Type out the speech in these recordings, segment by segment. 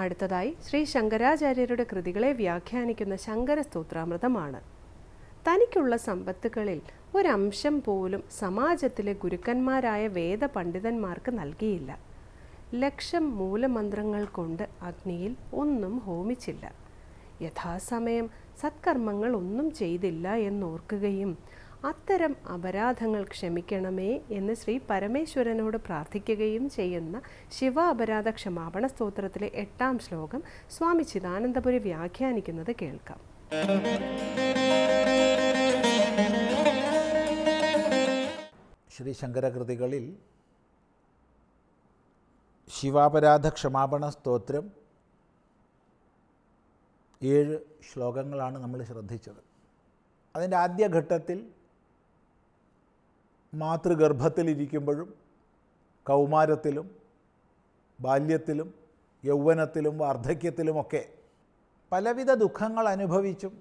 അടുത്തതായി ശ്രീ ശങ്കരാചാര്യരുടെ കൃതികളെ വ്യാഖ്യാനിക്കുന്ന ശങ്കരസ്തോത്രാമൃതമാണ്. തനിക്കുള്ള സമ്പത്തുകളിൽ ഒരംശം പോലും സമാജത്തിലെ ഗുരുക്കന്മാരായ വേദപണ്ഡിതന്മാർക്ക് നൽകിയില്ല. ലക്ഷം മൂലമന്ത്രങ്ങൾ കൊണ്ട് അഗ്നിയിൽ ഒന്നും ഹോമിച്ചില്ല. യഥാസമയം സത്കർമ്മങ്ങൾ ഒന്നും ചെയ്തില്ല എന്നോർക്കുകയും അത്തരം അപരാധങ്ങൾ ക്ഷമിക്കണമേ എന്ന് ശ്രീ പരമേശ്വരനോട് പ്രാർത്ഥിക്കുകയും ചെയ്യുന്ന ശിവ അപരാധ ക്ഷമാപണ സ്തോത്രത്തിലെ 8-ാം ശ്ലോകം സ്വാമി ചിദാനന്ദപുരി വ്യാഖ്യാനിക്കുന്നത് കേൾക്കാം. ശ്രീ ശങ്കരകൃതികളിൽ ശിവാപരാധ ക്ഷമാപണ സ്തോത്രം 7 ശ്ലോകങ്ങളാണ് നമ്മൾ ശ്രദ്ധിച്ചത്. അതിൻ്റെ ആദ്യഘട്ടത്തിൽ മാതൃഗർഭത്തിലിരിക്കുമ്പോഴും കൗമാരത്തിലും ബാല്യത്തിലും യൗവനത്തിലും വാർദ്ധക്യത്തിലുമൊക്കെ പലവിധ ദുഃഖങ്ങൾ അനുഭവിച്ചും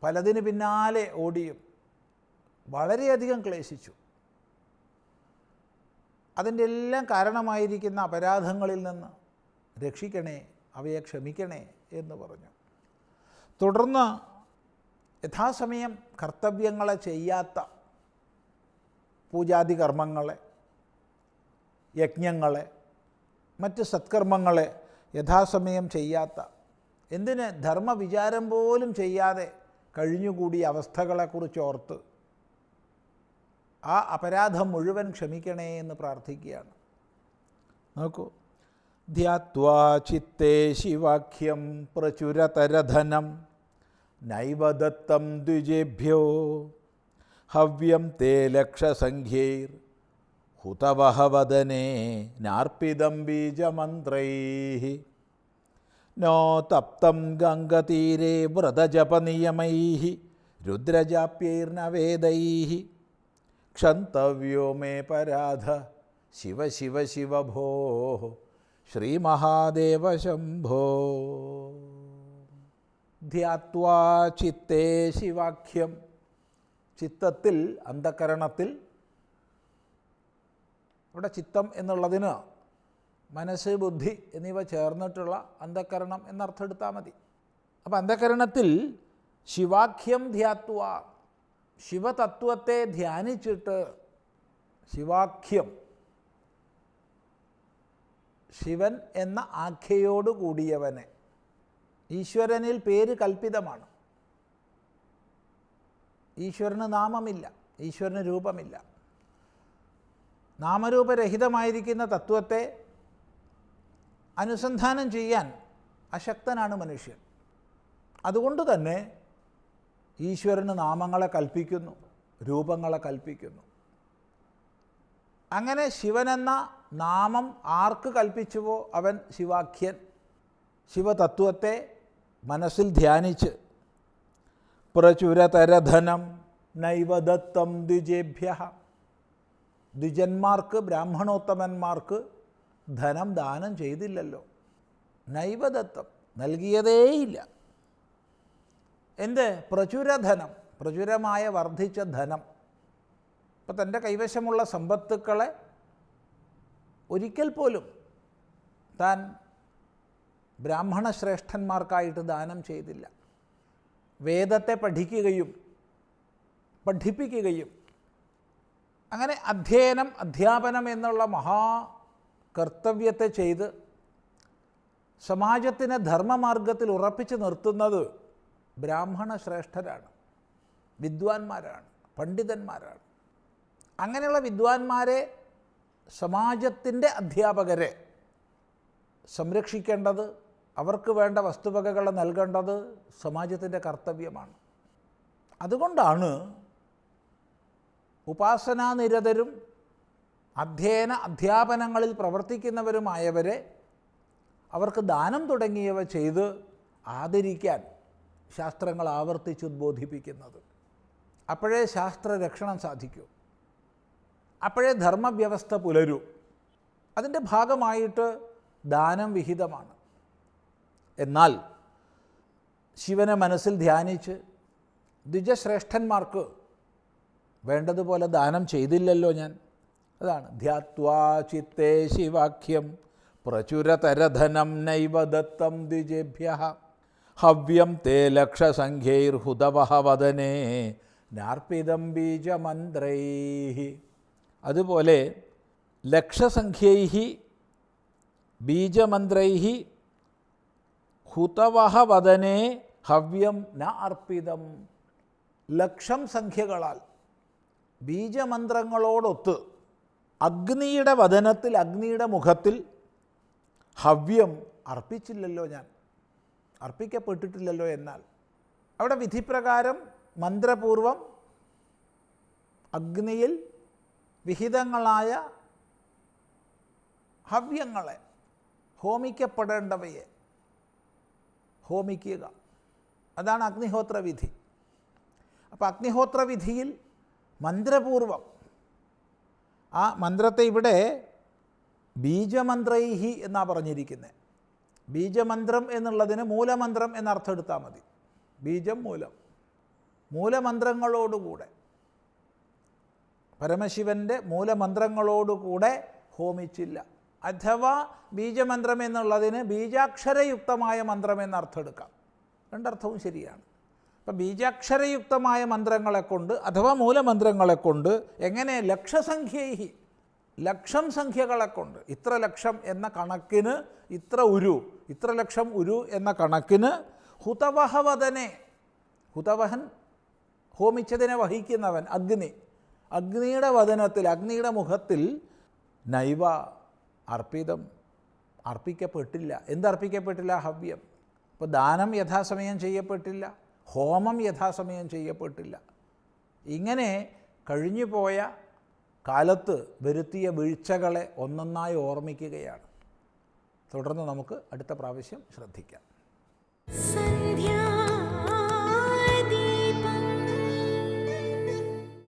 പലതിന് പിന്നാലെ ഓടിയും വളരെയധികം ക്ലേശിച്ചു. അതിൻ്റെ എല്ലാം കാരണമായിരിക്കുന്ന അപരാധങ്ങളിൽ നിന്ന് രക്ഷിക്കണേ, അവയെ ക്ഷമിക്കണേ എന്ന് പറഞ്ഞു. തുടർന്ന് യഥാസമയം കർത്തവ്യങ്ങളെ ചെയ്യാത്ത പൂജാതി കർമ്മങ്ങളെ, യജ്ഞങ്ങളെ, മറ്റ് സത്കർമ്മങ്ങളെ യഥാസമയം ചെയ്യാത്ത, എന്തിന് ധർമ്മവിചാരം പോലും ചെയ്യാതെ കഴിഞ്ഞുകൂടിയ അവസ്ഥകളെക്കുറിച്ച് ഓർത്ത് ആ അപരാധം മുഴുവൻ ക്ഷമിക്കണേ എന്ന് പ്രാർത്ഥിക്കുകയാണ്. നോക്കൂ, ധ്യാത്വാ ചിത്തേ ശിവാഖ്യം പ്രചുരതരധനം നൈവദത്തം ദ്വിജേഭ്യോ ഹവ്യം തേ ലക്ഷസംഖ്യൈർ ഹുതവഹവദനേ നാർപ്പിതം ബീജമന്ത്രൈഃ നോ തപ്തം ഗംഗതീരേ വ്രതജപനിയമൈഃ രുദ്രജാപ്യൈർന വേദൈഃ ക്ഷന്തവ്യോ മേ പരാധ ശിവ ശിവ ശിവ ഭോ ശ്രീമഹാദേവ ശംഭോ. ധ്യാത്വാ ചിത്തേ ശിവാഖ്യം, ചിത്തത്തിൽ, അന്ധകരണത്തിൽ. ഇവിടെ ചിത്തം എന്നുള്ളതിന് മനസ്സ്, ബുദ്ധി എന്നിവ ചേർന്നിട്ടുള്ള അന്ധകരണം എന്നർത്ഥം എടുത്താൽ മതി. അപ്പം അന്ധകരണത്തിൽ ശിവാഖ്യം ധ്യാത്വാ, ശിവതത്വത്തെ ധ്യാനിച്ചിട്ട്, ശിവാഖ്യം ശിവൻ എന്ന ആഖ്യയോട് കൂടിയവനെ. ഈശ്വരനിൽ പേര് കൽപ്പിതമാണ്. ഈശ്വരന് നാമമില്ല, ഈശ്വരന് രൂപമില്ല. നാമരൂപരഹിതമായിരിക്കുന്ന തത്വത്തെ അനുസന്ധാനം ചെയ്യാൻ അശക്തനാണ് മനുഷ്യൻ. അതുകൊണ്ട് തന്നെ ഈശ്വരന് നാമങ്ങളെ കൽപ്പിക്കുന്നു, രൂപങ്ങളെ കൽപ്പിക്കുന്നു. അങ്ങനെ ശിവനെന്ന നാമം ആർക്ക് കൽപ്പിച്ചുവോ അവൻ ശിവാഖ്യൻ. ശിവതത്വത്തെ മനസ്സിൽ ധ്യാനിച്ച് പ്രചുരതരധനം നൈവദത്തം ദ്വിജേഭ്യഃ, ദ്വിജന്മാർക്ക്, ബ്രാഹ്മണോത്തമന്മാർക്ക് ധനം ദാനം ചെയ്തില്ലല്ലോ. നൈവദത്തം, നൽകിയതേയില്ല. എന്ത്? പ്രചുരധനം, പ്രചുരമായ വർദ്ധിച്ച ധനം. ഇപ്പം തൻ്റെ കൈവശമുള്ള സമ്പത്തുക്കളെ ഒരിക്കൽ പോലും താൻ ബ്രാഹ്മണ ശ്രേഷ്ഠന്മാർക്കായിട്ട് ദാനം ചെയ്തില്ല. വേദത്തെ പഠിക്കുകയും പഠിപ്പിക്കുകയും അങ്ങനെ അധ്യയനം, അധ്യാപനം എന്നുള്ള മഹാകർത്തവ്യത്തെ ചെയ്ത് സമാജത്തിനെ ധർമ്മമാർഗത്തിൽ ഉറപ്പിച്ച് നിർത്തുന്നത് ബ്രാഹ്മണ ശ്രേഷ്ഠരാണ്, വിദ്വാൻമാരാണ്, പണ്ഡിതന്മാരാണ്. അങ്ങനെയുള്ള വിദ്വാൻമാരെ, സമാജത്തിൻ്റെ അധ്യാപകരെ സംരക്ഷിക്കേണ്ടത്, അവർക്ക് വേണ്ട വസ്തുവകകൾ നൽകേണ്ടത് സമാജത്തിൻ്റെ കർത്തവ്യമാണ്. അതുകൊണ്ടാണ് ഉപാസനാനിരതരും അധ്യയന അധ്യാപനങ്ങളിൽ പ്രവർത്തിക്കുന്നവരുമായവരെ അവർക്ക് ദാനം തുടങ്ങിയവ ചെയ്ത് ആദരിക്കാൻ ശാസ്ത്രങ്ങൾ ആവർത്തിച്ചുദ്ബോധിപ്പിക്കുന്നത്. അപ്പോഴേ ശാസ്ത്രരക്ഷണം സാധിക്കൂ, അപ്പോഴേ ധർമ്മവ്യവസ്ഥ പുലരൂ. അതിൻ്റെ ഭാഗമായിട്ട് ദാനം വിഹിതമാണ്. എന്നാൽ ശിവനെ മനസ്സിൽ ധ്യാനിച്ച് ദ്വിജശ്രേഷ്ഠന്മാർക്ക് വേണ്ടതുപോലെ ദാനം ചെയ്തില്ലല്ലോ ഞാൻ. അതാണ് ധ്യാത്വാ ചിത്തേ ശിവാഖ്യം പ്രചുരതരധനം നൈവ ദത്തം ദ്വിജേഭ്യഃ ഹവ്യം തേ ലക്ഷസംഖ്യൈർഹുതവഃ വദനേ നാർപ്പിതം ബീജമന്ത്രൈഃ. അതുപോലെ ലക്ഷസംഖ്യൈഃ ബീജമന്ത്രൈഃ ഹുതവഃ വദനേ ഹവ്യം ന അർപ്പിതം. ലക്ഷം സംഖ്യകളാൽ ബീജമന്ത്രങ്ങളോടൊത്ത് അഗ്നിയുടെ വദനത്തിൽ, അഗ്നിയുടെ മുഖത്തിൽ ഹവ്യം അർപ്പിച്ചില്ലല്ലോ, ഞാൻ അർപ്പിക്കപ്പെട്ടിട്ടില്ലല്ലോ. എന്നാൽ അവിടെ വിധിപ്രകാരം മന്ത്രപൂർവം അഗ്നിയിൽ വിഹിതങ്ങളായ ഹവ്യങ്ങളെ, ഹോമിക്കപ്പെടേണ്ടവയെ ഹോമിക്കുക, അതാണ് അഗ്നിഹോത്ര വിധി. അപ്പോൾ അഗ്നിഹോത്ര വിധിയിൽ മന്ത്രപൂർവം, ആ മന്ത്രത്തെ ഇവിടെ ബീജമന്ത്രൈഹി എന്നാണ് പറഞ്ഞിരിക്കുന്നത്. ബീജമന്ത്രം എന്നുള്ളതിന് മൂലമന്ത്രം എന്നർത്ഥം എടുത്താൽ മതി. ബീജം മൂലം, മൂലമന്ത്രങ്ങളോടുകൂടെ, പരമശിവൻ്റെ മൂലമന്ത്രങ്ങളോടുകൂടെ ഹോമിച്ചില്ല. അഥവാ ബീജമന്ത്രം എന്നുള്ളതിന് ബീജാക്ഷരയുക്തമായ മന്ത്രം എന്നർത്ഥം എടുക്കാം. രണ്ടർത്ഥവും ശരിയാണ്. അപ്പം ബീജാക്ഷരയുക്തമായ മന്ത്രങ്ങളെ കൊണ്ട് അഥവാ മൂലമന്ത്രങ്ങളെ കൊണ്ട് എങ്ങനെ ലക്ഷസംഖ്യൈഹി, ലക്ഷം സംഖ്യകളെ കൊണ്ട്, ഇത്ര ലക്ഷം എന്ന കണക്കിന് ഇത്ര ഉരു, ഇത്ര ലക്ഷം ഉരു എന്ന കണക്കിന് ഹുതവഃ വദനേ, ഹുതവഹൻ ഹോമിച്ചതിനെ വഹിക്കുന്നവൻ, അഗ്നി, അഗ്നിയുടെ വദനത്തിൽ, അഗ്നിയുടെ മുഖത്തിൽ നൈവ അർപ്പിതം, അർപ്പിക്കപ്പെട്ടില്ല. എന്തർപ്പിക്കപ്പെട്ടില്ല? ഹവ്യം. അപ്പോൾ ദാനം യഥാസമയം ചെയ്യപ്പെട്ടില്ല, ഹോമം യഥാസമയം ചെയ്യപ്പെട്ടില്ല. ഇങ്ങനെ കഴിഞ്ഞുപോയ കാലത്ത് വരുത്തിയ വീഴ്ചകളെ ഒന്നൊന്നായി ഓർമ്മിക്കുകയാണ്. തുടർന്ന് നമുക്ക് അടുത്ത പ്രാവശ്യം ശ്രദ്ധിക്കാം.